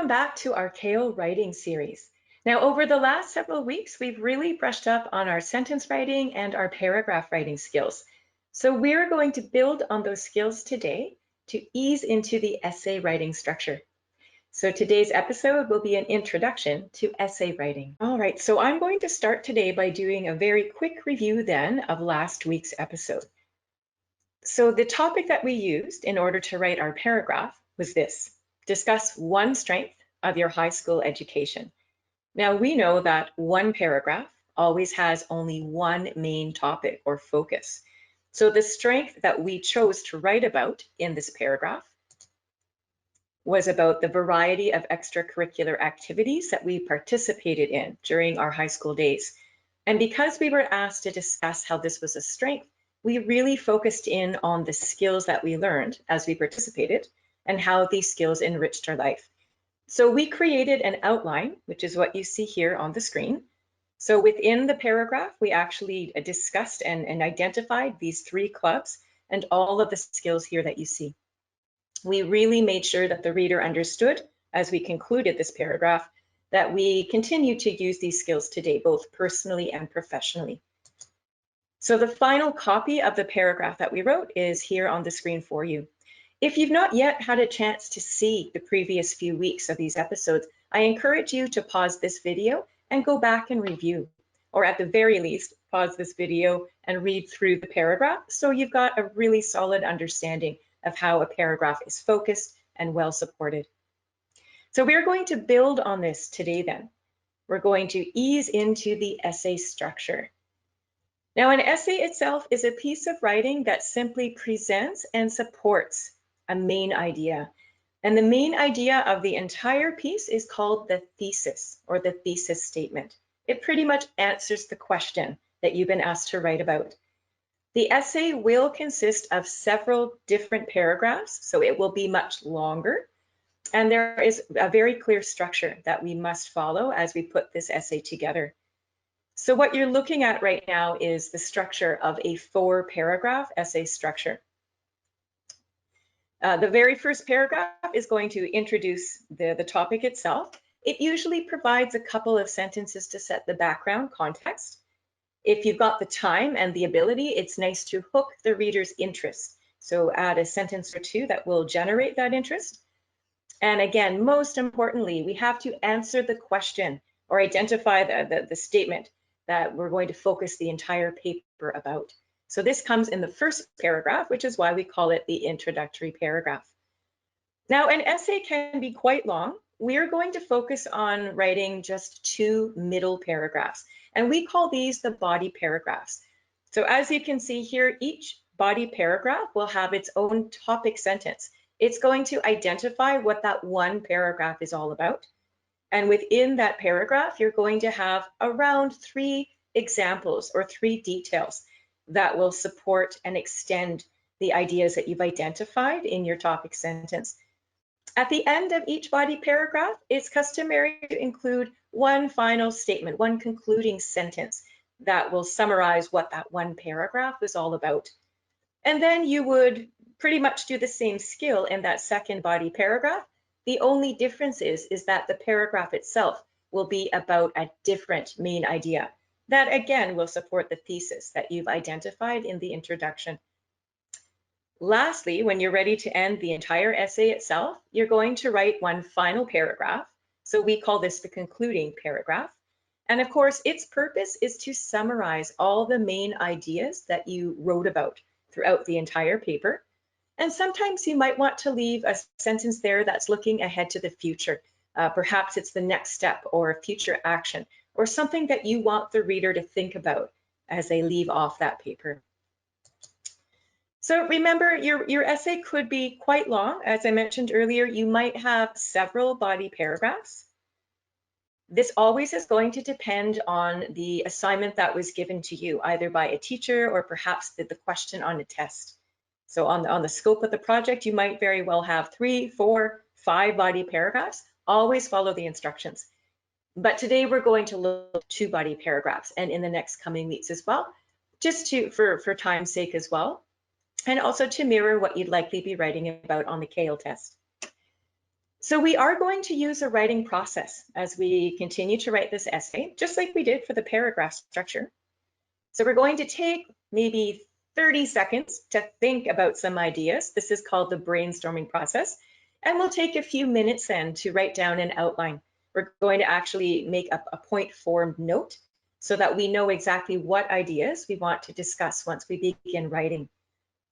welcome back to our CAEL writing series. Now, over the last several weeks, we've really brushed up on our sentence writing and our paragraph writing skills. So we're going to build on those skills today to ease into the essay writing structure. So today's episode will be an introduction to essay writing. All right, so I'm going to start today by doing a very quick review then of last week's episode. So the topic that we used in order to write our paragraph was this: discuss one strength of your high school education. Now we know that one paragraph always has only one main topic or focus. So the strength that we chose to write about in this paragraph was about the variety of extracurricular activities that we participated in during our high school days. And because we were asked to discuss how this was a strength, we really focused in on the skills that we learned as we participated and how these skills enriched our life. So we created an outline, which is what you see here on the screen. So within the paragraph, we actually discussed and identified these 3 clubs and all of the skills here that you see. We really made sure that the reader understood, as we concluded this paragraph, that we continue to use these skills today, both personally and professionally. So the final copy of the paragraph that we wrote is here on the screen for you. If you've not yet had a chance to see the previous few weeks of these episodes, I encourage you to pause this video and go back and review, or at the very least, pause this video and read through the paragraph so you've got a really solid understanding of how a paragraph is focused and well supported. So we're going to build on this today then. We're going to ease into the essay structure. Now, an essay itself is a piece of writing that simply presents and supports a main idea. And the main idea of the entire piece is called the thesis or the thesis statement. It pretty much answers the question that you've been asked to write about. The essay will consist of several different paragraphs, so it will be much longer. And there is a very clear structure that we must follow as we put this essay together. So what you're looking at right now is the structure of a 4-paragraph essay structure. The very first paragraph is going to introduce the topic itself. It usually provides a couple of sentences to set the background context. If you've got the time and the ability, it's nice to hook the reader's interest. So add a sentence or 2 that will generate that interest. And again, most importantly, we have to answer the question or identify the statement that we're going to focus the entire paper about. So this comes in the first paragraph, which is why we call it the introductory paragraph. Now, an essay can be quite long. We're going to focus on writing just 2 middle paragraphs, and we call these the body paragraphs. So as you can see here, each body paragraph will have its own topic sentence. It's going to identify what that one paragraph is all about. And within that paragraph, you're going to have around 3 examples or 3 details that will support and extend the ideas that you've identified in your topic sentence. At the end of each body paragraph, it's customary to include one final statement, one concluding sentence that will summarize what that one paragraph is all about. And then you would pretty much do the same skill in that second body paragraph. The only difference is that the paragraph itself will be about a different main idea. That again will support the thesis that you've identified in the introduction. Lastly, when you're ready to end the entire essay itself, you're going to write one final paragraph. So we call this the concluding paragraph. And of course, its purpose is to summarize all the main ideas that you wrote about throughout the entire paper. And sometimes you might want to leave a sentence there that's looking ahead to the future. Perhaps it's the next step or a future action or something that you want the reader to think about as they leave off that paper. So remember, your essay could be quite long. As I mentioned earlier, you might have several body paragraphs. This always is going to depend on the assignment that was given to you, either by a teacher or perhaps the question on a test. So on the scope of the project, you might very well have 3, 4, 5 body paragraphs. Always follow the instructions. But today we're going to look at 2 body paragraphs, and in the next coming weeks as well, just for time's sake as well, and also to mirror what you'd likely be writing about on the CAEL test. So we are going to use a writing process as we continue to write this essay, just like we did for the paragraph structure. So we're going to take maybe 30 seconds to think about some ideas. This is called the brainstorming process. And we'll take a few minutes then to write down an outline. We're going to actually make a point formed note so that we know exactly what ideas we want to discuss once we begin writing.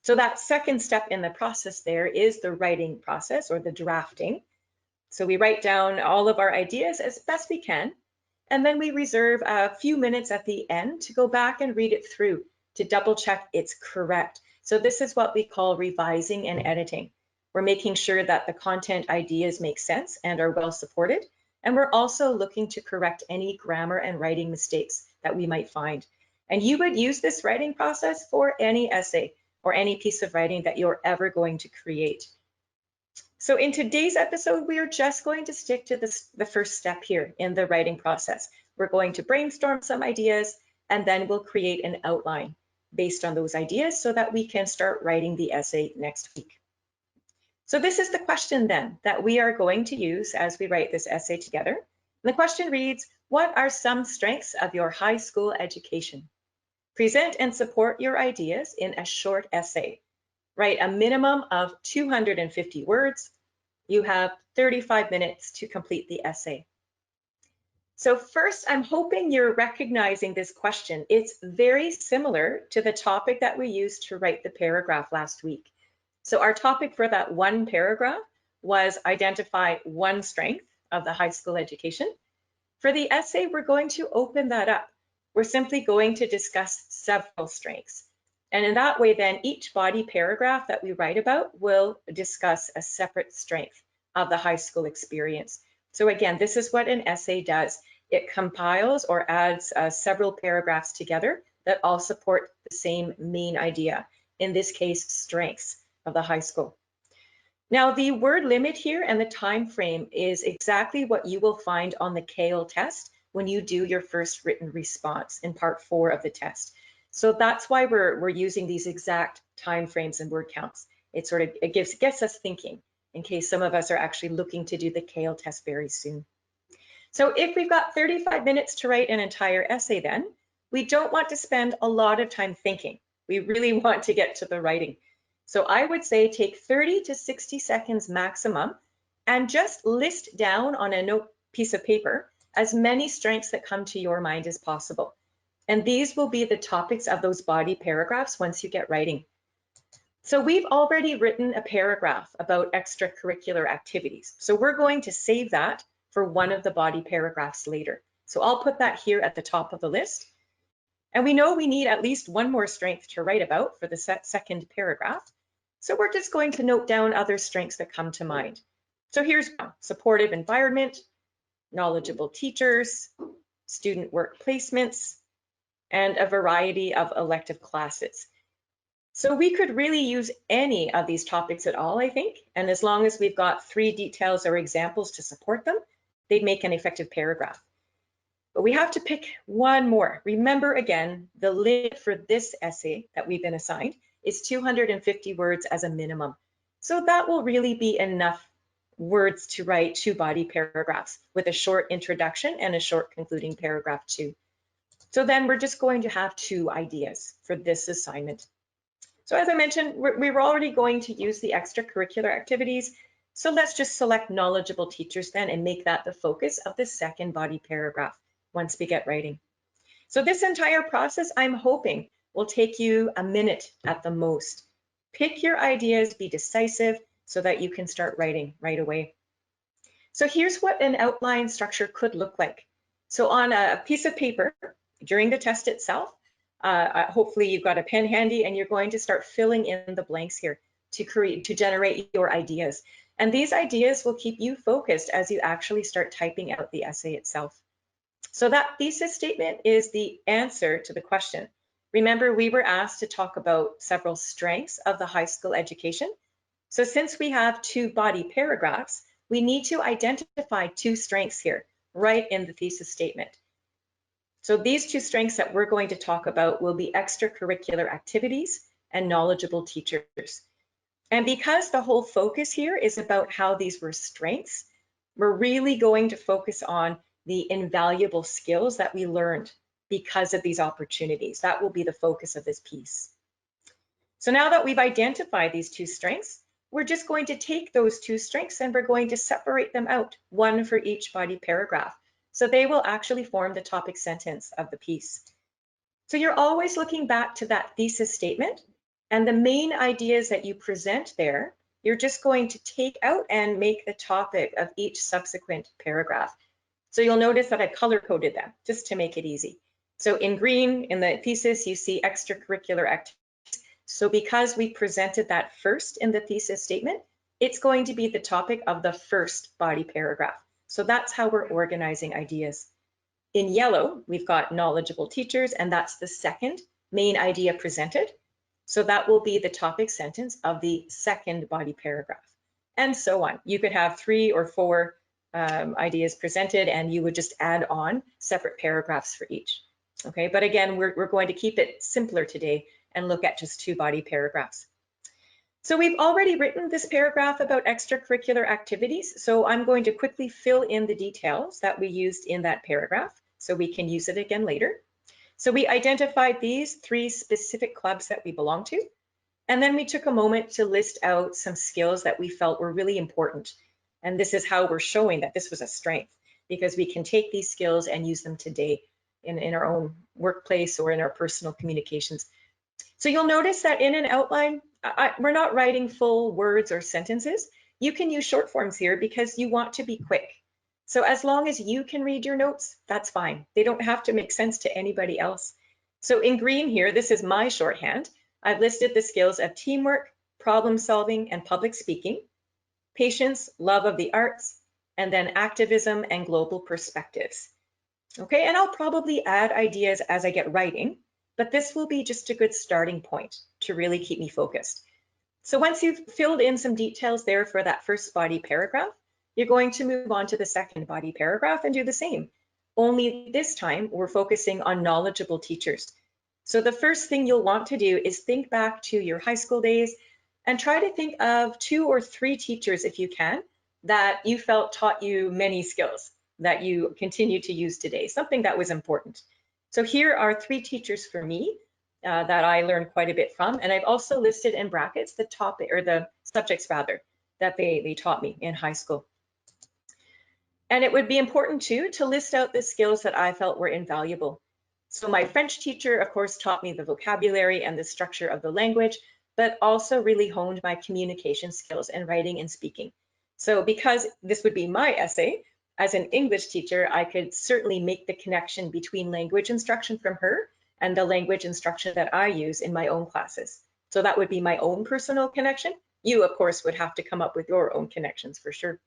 So that second step in the process there is the writing process or the drafting. So we write down all of our ideas as best we can, and then we reserve a few minutes at the end to go back and read it through to double check it's correct. So this is what we call revising and editing. We're making sure that the content ideas make sense and are well supported. And we're also looking to correct any grammar and writing mistakes that we might find. And you would use this writing process for any essay or any piece of writing that you're ever going to create. So in today's episode, we are just going to stick to the first step here in the writing process. We're going to brainstorm some ideas, and then we'll create an outline based on those ideas so that we can start writing the essay next week. So this is the question then that we are going to use as we write this essay together. And the question reads, what are some strengths of your high school education? Present and support your ideas in a short essay. Write a minimum of 250 words. You have 35 minutes to complete the essay. So first, I'm hoping you're recognizing this question. It's very similar to the topic that we used to write the paragraph last week. So our topic for that one paragraph was identify one strength of the high school education. For the essay, we're going to open that up. We're simply going to discuss several strengths. And in that way, then each body paragraph that we write about will discuss a separate strength of the high school experience. So again, this is what an essay does. It compiles or adds several paragraphs together that all support the same main idea, in this case, strengths of the high school. Now, the word limit here and the time frame is exactly what you will find on the CAEL test when you do your first written response in part 4 of the test. So that's why we're using these exact time frames and word counts. It gets us thinking in case some of us are actually looking to do the CAEL test very soon. So if we've got 35 minutes to write an entire essay then, we don't want to spend a lot of time thinking. We really want to get to the writing. So I would say take 30 to 60 seconds maximum and just list down on a note piece of paper as many strengths that come to your mind as possible. And these will be the topics of those body paragraphs once you get writing. So we've already written a paragraph about extracurricular activities. So we're going to save that for one of the body paragraphs later. So I'll put that here at the top of the list. And we know we need at least one more strength to write about for the second paragraph. So we're just going to note down other strengths that come to mind. So here's one: supportive environment, knowledgeable teachers, student work placements, and a variety of elective classes. So we could really use any of these topics at all, I think, and as long as we've got 3 details or examples to support them, they'd make an effective paragraph. But we have to pick one more. Remember again, the limit for this essay that we've been assigned is 250 words as a minimum. So that will really be enough words to write 2 body paragraphs with a short introduction and a short concluding paragraph too. So then we're just going to have 2 ideas for this assignment. So as I mentioned, we were already going to use the extracurricular activities. So let's just select knowledgeable teachers then and make that the focus of the second body paragraph once we get writing. So this entire process, I'm hoping, will take you a minute at the most. Pick your ideas, be decisive so that you can start writing right away. So here's what an outline structure could look like. So on a piece of paper, during the test itself, hopefully you've got a pen handy and you're going to start filling in the blanks here to generate your ideas. And these ideas will keep you focused as you actually start typing out the essay itself. So that thesis statement is the answer to the question. Remember, we were asked to talk about several strengths of the high school education. So since we have 2 body paragraphs, we need to identify 2 strengths here, right in the thesis statement. So these 2 strengths that we're going to talk about will be extracurricular activities and knowledgeable teachers. And because the whole focus here is about how these were strengths, we're really going to focus on the invaluable skills that we learned because of these opportunities. That will be the focus of this piece. So now that we've identified these two strengths, we're just going to take those two strengths and we're going to separate them out, one for each body paragraph. So they will actually form the topic sentence of the piece. So you're always looking back to that thesis statement, and the main ideas that you present there, you're just going to take out and make the topic of each subsequent paragraph. So you'll notice that I've color-coded them just to make it easy. So in green in the thesis, you see extracurricular activities. So because we presented that first in the thesis statement, it's going to be the topic of the first body paragraph. So that's how we're organizing ideas. In yellow, we've got knowledgeable teachers, and that's the second main idea presented. So that will be the topic sentence of the second body paragraph, and so on. You could have 3 or 4 ideas presented, and you would just add on separate paragraphs for each. Okay, but again, we're going to keep it simpler today and look at just 2 body paragraphs. So we've already written this paragraph about extracurricular activities, so I'm going to quickly fill in the details that we used in that paragraph so we can use it again later. So we identified these 3 specific clubs that we belong to, and then we took a moment to list out some skills that we felt were really important. And this is how we're showing that this was a strength, because we can take these skills and use them today in our own workplace or in our personal communications. So you'll notice that in an outline, we're not writing full words or sentences. You can use short forms here because you want to be quick. So as long as you can read your notes, that's fine. They don't have to make sense to anybody else. So in green here, this is my shorthand. I've listed the skills of teamwork, problem solving, and public speaking, patience, love of the arts, and then activism and global perspectives. Okay, and I'll probably add ideas as I get writing, but this will be just a good starting point to really keep me focused. So once you've filled in some details there for that first body paragraph, you're going to move on to the second body paragraph and do the same. Only this time we're focusing on knowledgeable teachers. So the first thing you'll want to do is think back to your high school days and try to think of 2 or 3 teachers, if you can, that you felt taught you many skills that you continue to use today, something that was important. So here are 3 teachers for me that I learned quite a bit from, and I've also listed in brackets the topic, or the subjects rather, that they taught me in high school. And it would be important too to list out the skills that I felt were invaluable. So my French teacher, of course, taught me the vocabulary and the structure of the language, but also really honed my communication skills in writing and speaking. So because this would be my essay, as an English teacher, I could certainly make the connection between language instruction from her and the language instruction that I use in my own classes. So that would be my own personal connection. You, of course, would have to come up with your own connections for sure.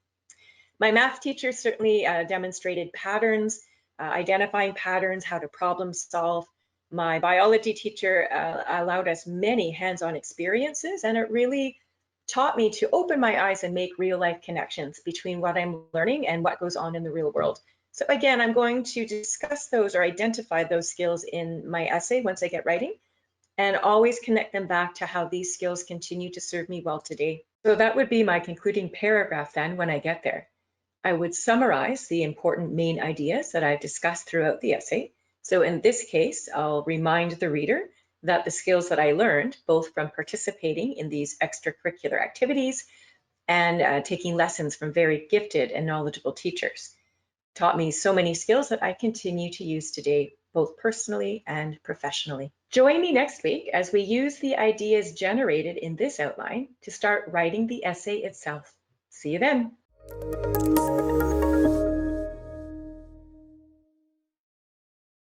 My math teacher certainly demonstrated patterns, identifying patterns, how to problem solve. My biology teacher allowed us many hands-on experiences, and it really taught me to open my eyes and make real life connections between what I'm learning and what goes on in the real world. So again, I'm going to discuss those or identify those skills in my essay once I get writing, and always connect them back to how these skills continue to serve me well today. So that would be my concluding paragraph then when I get there. I would summarize the important main ideas that I've discussed throughout the essay. So in this case, I'll remind the reader that the skills that I learned, both from participating in these extracurricular activities and taking lessons from very gifted and knowledgeable teachers, taught me so many skills that I continue to use today, both personally and professionally. Join me next week as we use the ideas generated in this outline to start writing the essay itself. See you then.